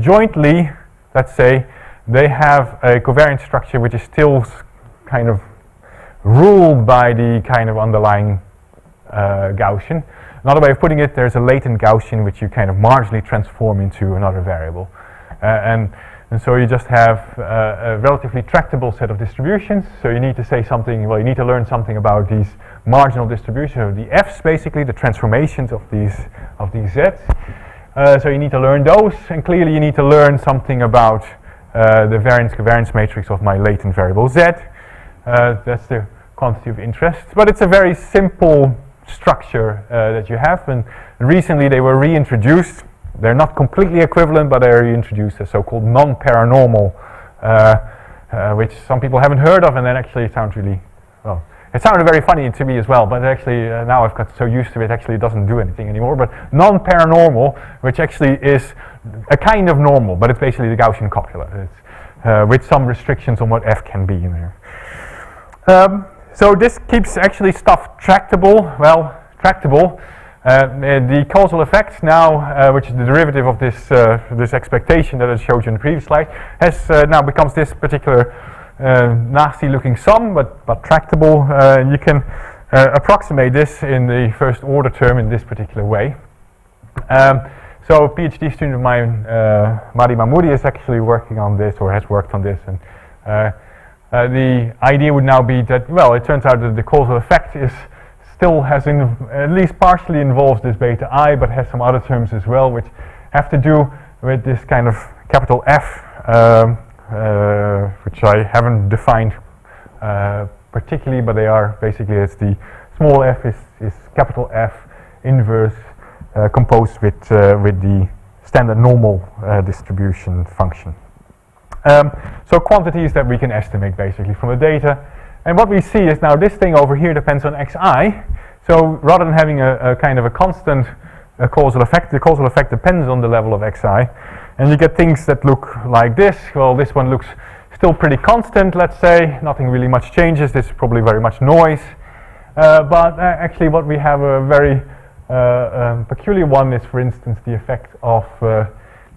jointly, let's say, they have a covariance structure which is still kind of ruled by the kind of underlying Gaussian. Another way of putting it, there's a latent Gaussian which you kind of marginally transform into another variable. And so you just have a relatively tractable set of distributions. So you need to say something, well, you need to learn something about these marginal distributions of the f's, basically, the transformations of these z's. So you need to learn those, and clearly you need to learn something about the variance-covariance matrix of my latent variable z. That's the quantity of interest. But it's a very simple structure that you have, and recently they were reintroduced. They're not completely equivalent, but they're reintroduced as so-called non-paranormal, which some people haven't heard of, and then actually it sounds really, well, it sounded very funny to me as well, but actually now I've got so used to it, actually it doesn't do anything anymore. But non-paranormal, which actually is a kind of normal, but it's basically the Gaussian copula. It's, with some restrictions on what f can be in there. So this keeps actually stuff tractable, well, tractable. The causal effect now, which is the derivative of this this expectation that I showed you in the previous slide, has now becomes this particular nasty looking sum, but tractable. And you can approximate this in the first order term in this particular way. So a PhD student of mine, Madi Mahmoudi, is actually working on this, or has worked on this, and the idea would now be that, well, it turns out that the causal effect still has at least partially involves this beta I, but has some other terms as well, which have to do with this kind of capital F, which I haven't defined particularly, but they are basically, it's the small f is capital F inverse composed with the standard normal distribution function. So quantities that we can estimate basically from the data. And what we see is now this thing over here depends on xi. So rather than having a kind of a constant causal effect, the causal effect depends on the level of xi. And you get things that look like this. Well, this one looks still pretty constant, let's say. Nothing really much changes. This is probably very much noise. But actually what we have a very peculiar one is, for instance, the effect of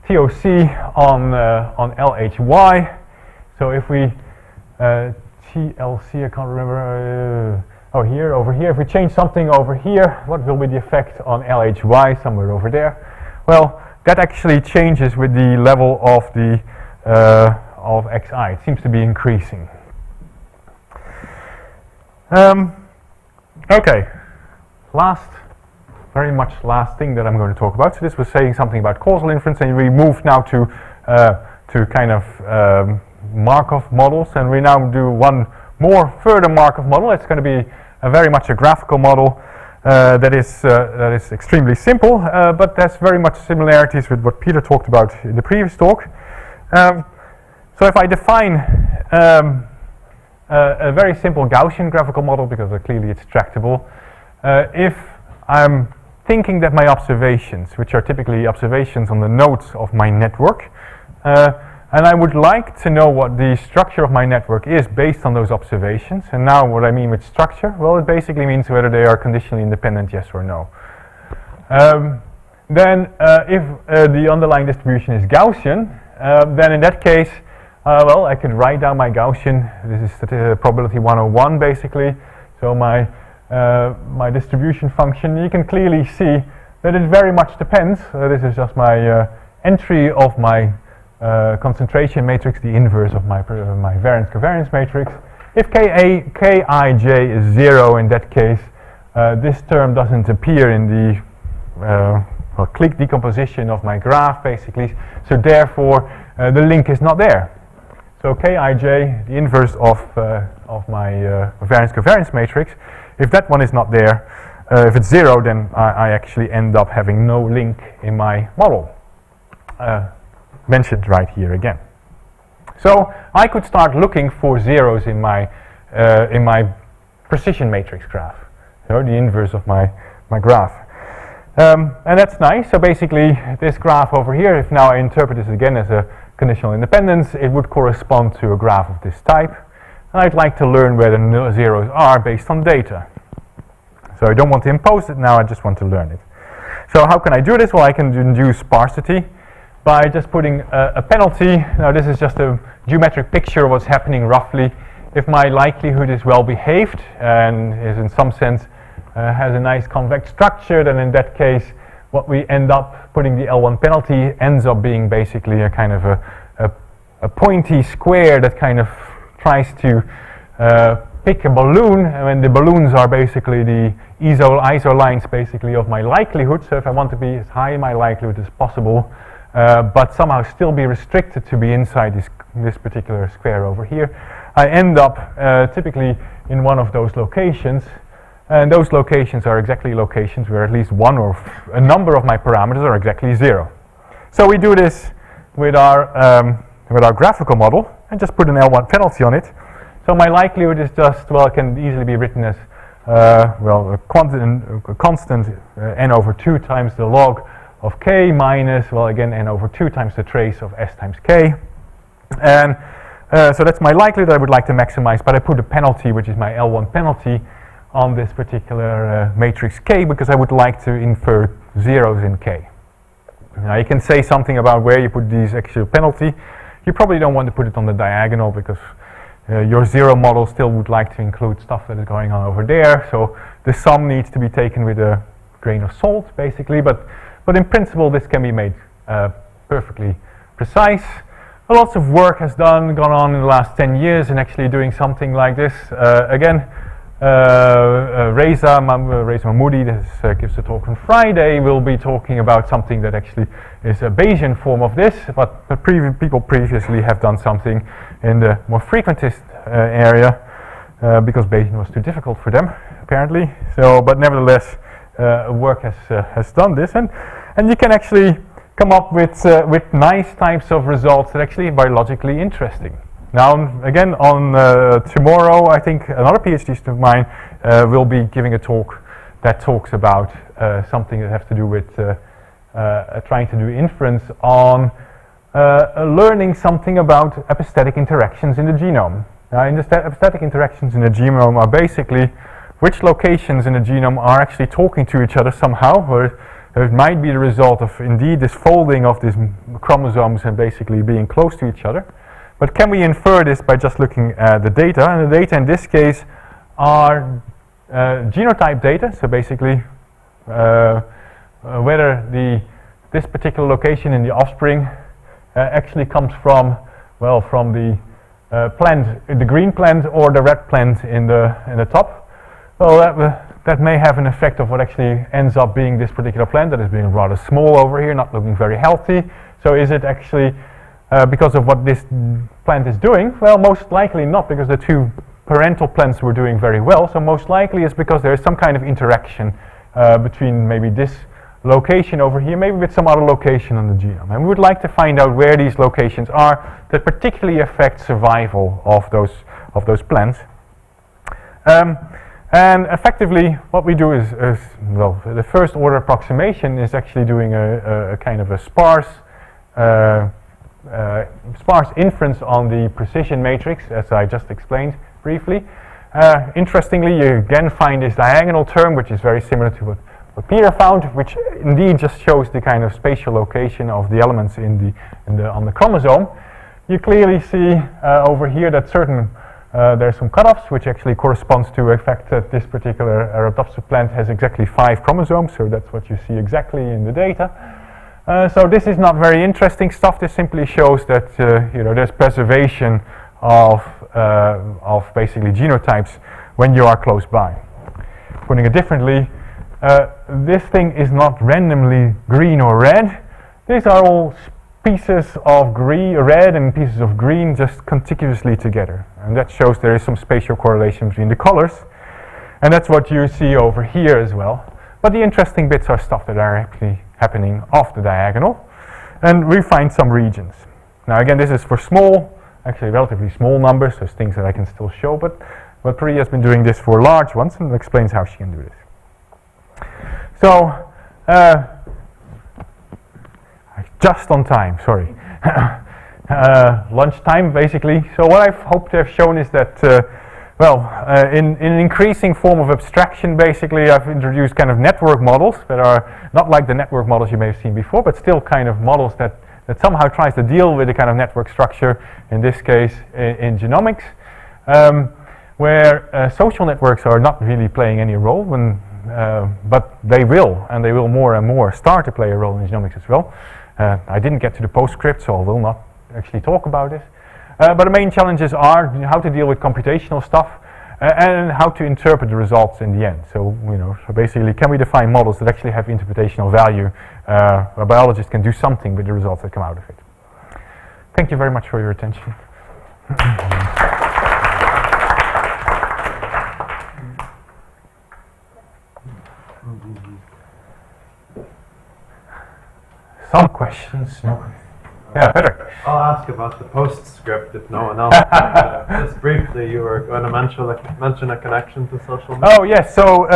TOC on LHY. So if we TLC, I can't remember, over here, if we change something over here, what will be the effect on LHY somewhere over there? Well, that actually changes with the level of the of xi. It seems to be increasing. Okay, very much last thing that I'm going to talk about. So this was saying something about causal inference, and we move now to kind of Markov models, and we now do one more further Markov model. It's going to be very much a graphical model that is extremely simple, but there's very much similarities with what Peter talked about in the previous talk. So if I define a very simple Gaussian graphical model, because clearly it's tractable, if I'm thinking that my observations, which are typically observations on the nodes of my network, and I would like to know what the structure of my network is based on those observations. And now what I mean with structure, well, it basically means whether they are conditionally independent, yes or no. Then if the underlying distribution is Gaussian, then in that case, well, I could write down my Gaussian. This is probability 101 basically. So my distribution function, you can clearly see that it very much depends. This is just my entry of my concentration matrix, the inverse of my variance covariance matrix. If Kij is 0, in that case, this term doesn't appear in the clique decomposition of my graph, basically. So therefore, the link is not there. So Kij, the inverse of my variance covariance matrix, if that one is not there, if it's 0, then I actually end up having no link in my model. Mentioned right here again. So I could start looking for zeros in my precision matrix graph, so the inverse of my graph. And that's nice. So basically, this graph over here, if now I interpret this again as a conditional independence, it would correspond to a graph of this type. And I'd like to learn where the zeros are based on data. So I don't want to impose it now, I just want to learn it. So how can I do this? Well, I can induce sparsity by just putting a penalty. Now this is just a geometric picture of what's happening roughly. If my likelihood is well behaved and is in some sense has a nice convex structure, then in that case what we end up putting the L1 penalty ends up being basically a kind of a pointy square that kind of tries to pick a balloon, and when the balloons are basically the ISO lines basically of my likelihood. So if I want to be as high in my likelihood as possible, but somehow still be restricted to be inside this particular square over here, I end up typically in one of those locations, and those locations are exactly locations where at least one or a number of my parameters are exactly 0. So we do this with our graphical model and just put an L1 penalty on it. So my likelihood is just, well, it can easily be written as a constant n over 2 times the log of k minus, well, again, n over 2 times the trace of s times k. And so that's my likelihood I would like to maximize, but I put a penalty, which is my L1 penalty, on this particular matrix K, because I would like to infer zeros in K. Now you can say something about where you put these extra penalty. You probably don't want to put it on the diagonal, because your zero model still would like to include stuff that is going on over there. So the sum needs to be taken with a grain of salt, basically. But in principle, this can be made perfectly precise. Lots of work has gone on in the last 10 years in actually doing something like this. Again, Reza Mahmoudi, that gives a talk on Friday, will be talking about something that actually is a Bayesian form of this, but people previously have done something in the more frequentist area, because Bayesian was too difficult for them, apparently. So, but nevertheless, work has done this, and you can actually come up with nice types of results that actually are biologically interesting. Now, again, on tomorrow, I think another PhD student of mine will be giving a talk that talks about something that has to do with trying to do inference on learning something about epistatic interactions in the genome. Now, epistatic interactions in the genome are basically which locations in the genome are actually talking to each other somehow, or it might be the result of indeed this folding of these chromosomes and basically being close to each other. But can we infer this by just looking at the data? And the data in this case are genotype data, so basically whether this particular location in the offspring actually comes from the plant, the green plant, or the red plant in the top. Well, that may have an effect of what actually ends up being this particular plant that is being rather small over here, not looking very healthy. So is it actually because of what this plant is doing? Well, most likely not, because the two parental plants were doing very well. So most likely it's because there is some kind of interaction between maybe this location over here, maybe with some other location on the genome. And we would like to find out where these locations are that particularly affect survival of those plants. And effectively, what we do is well, the first order approximation is actually doing a kind of a sparse inference on the precision matrix, as I just explained briefly. Interestingly, you again find this diagonal term, which is very similar to what Peter found, which indeed just shows the kind of spatial location of the elements on the chromosome. You clearly see over here that there's some cutoffs, which actually corresponds to the fact that this particular Arabidopsis plant has exactly 5 chromosomes, so that's what you see exactly in the data. So this is not very interesting stuff. This simply shows that there's preservation of basically genotypes when you are close by. Putting it differently, this thing is not randomly green or red. These are all pieces of red and pieces of green just contiguously together. And that shows there is some spatial correlation between the colors. And that's what you see over here as well. But the interesting bits are stuff that are actually happening off the diagonal. And we find some regions. Now again, this is for actually relatively small numbers, so it's things that I can still show. But Priya has been doing this for large ones and explains how she can do this. So, just on time, sorry. Lunchtime, basically. So what I've hoped to have shown is that, in an increasing form of abstraction, basically, I've introduced kind of network models that are not like the network models you may have seen before, but still kind of models that somehow tries to deal with the kind of network structure, in this case, in genomics, where social networks are not really playing any role, but they will, and they will more and more start to play a role in genomics as well. I didn't get to the postscript, so I will not actually talk about this. But the main challenges are how to deal with computational stuff and how to interpret the results in the end. So, so basically, can we define models that actually have interpretational value where biologists can do something with the results that come out of it? Thank you very much for your attention. Some questions? No. Yeah, Patrick. I'll ask about the postscript if no one else. Just briefly, you were going to mention a connection to social media. Oh yes. So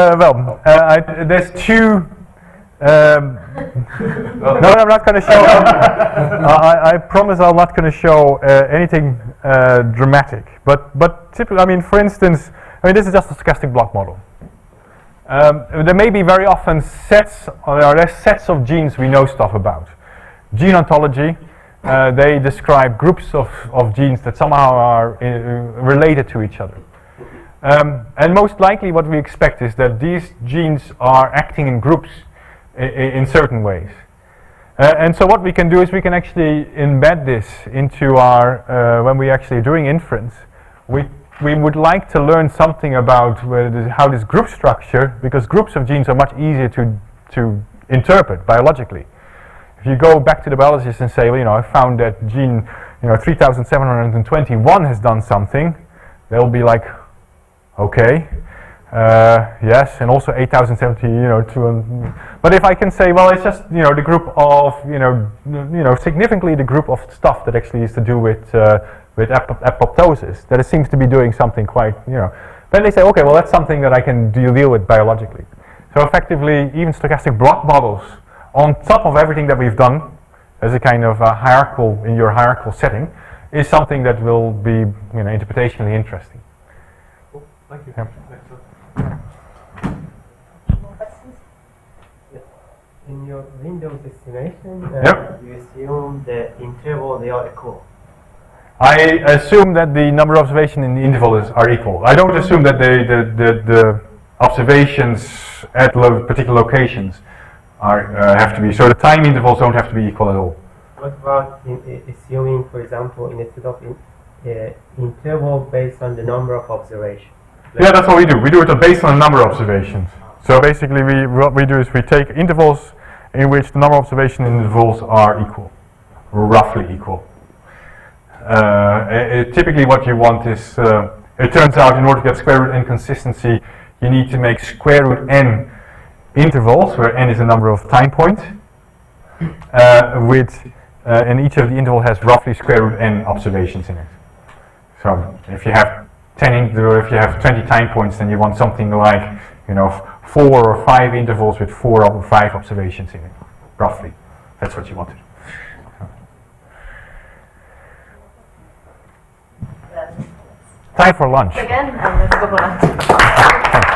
there's two. No, I'm not going to show. I promise I'm not going to show anything dramatic. But typically, for instance, this is just a stochastic block model. There may be very often sets of genes we know stuff about. Gene ontology, they describe groups of genes that somehow are related to each other. And most likely what we expect is that these genes are acting in groups in certain ways. And so what we can do is we can actually embed this into our, when we actually are doing inference, we would like to learn something about how this group structure, because groups of genes are much easier to interpret biologically. If you go back to the biologist and say, well, I found that gene, 3721 has done something, they'll be like, okay, yes, and also 8070, but if I can say, well, it's just, the group of, significantly the group of stuff that actually is to do with apoptosis, that it seems to be doing something quite, then they say, okay, well, that's something that I can deal with biologically. So effectively, even stochastic block models, on top of everything that we've done, as a kind of in your hierarchical setting, is something that will be, interpretationally interesting. Cool. Thank you. Yeah. More questions? In your Windows estimation, Yep. you assume the interval they are equal. I assume that the number of observations in the interval are equal. I don't assume that the observations at particular locations have to be, so the time intervals don't have to be equal at all. What about assuming, for example, instead of interval based on the number of observations? Yeah, that's what we do. We do it based on a number of observations. So basically, what we do is we take intervals in which the number of observation intervals are equal, roughly equal. Typically, what you want is, it turns out, in order to get square root n consistency, you need to make square root n intervals, where n is the number of time points, and each of the interval has roughly square root n observations in it. So if you have 10 or if you have 20 time points, then you want something like 4 or 5 intervals with 4 or 5 observations in it, roughly. That's what you want to do. Time for lunch. Again, let's go for lunch. Thanks.